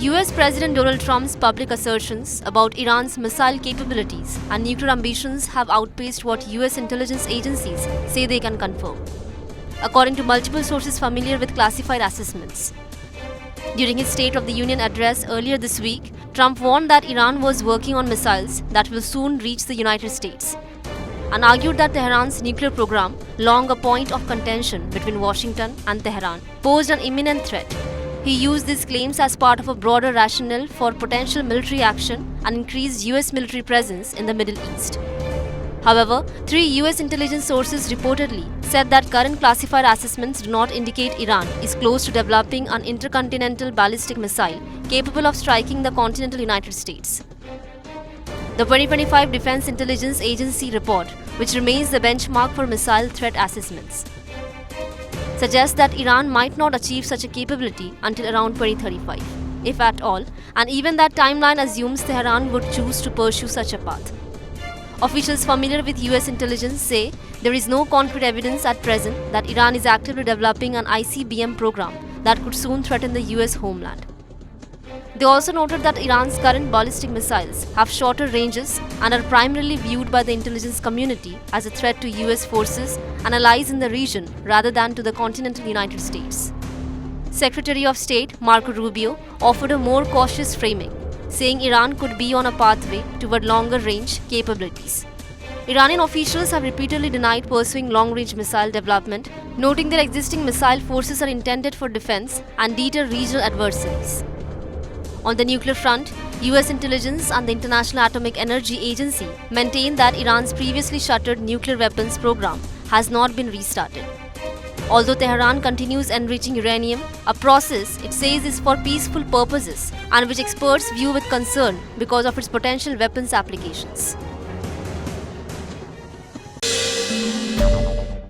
US President Donald Trump's public assertions about Iran's missile capabilities and nuclear ambitions have outpaced what US intelligence agencies say they can confirm, according to multiple sources familiar with classified assessments. During his State of the Union address earlier this week, Trump warned that Iran was working on missiles that will soon reach the United States, and argued that Tehran's nuclear program, long a point of contention between Washington and Tehran, posed an imminent threat. He used these claims as part of a broader rationale for potential military action and increased US military presence in the Middle East. However, 3 US intelligence sources reportedly said that current classified assessments do not indicate Iran is close to developing an intercontinental ballistic missile capable of striking the continental United States. The 2025 Defense Intelligence Agency report, which remains the benchmark for missile threat assessments, suggests that Iran might not achieve such a capability until around 2035, if at all, and even that timeline assumes Tehran would choose to pursue such a path. Officials familiar with US intelligence say there is no concrete evidence at present that Iran is actively developing an ICBM program that could soon threaten the US homeland. They also noted that Iran's current ballistic missiles have shorter ranges and are primarily viewed by the intelligence community as a threat to US forces and allies in the region rather than to the continental United States. Secretary of State Marco Rubio offered a more cautious framing, saying Iran could be on a pathway toward longer-range capabilities. Iranian officials have repeatedly denied pursuing long-range missile development, noting their existing missile forces are intended for defense and deter regional adversaries. On the nuclear front, US intelligence and the International Atomic Energy Agency maintain that Iran's previously shuttered nuclear weapons program has not been restarted. Although Tehran continues enriching uranium, a process it says is for peaceful purposes and which experts view with concern because of its potential weapons applications.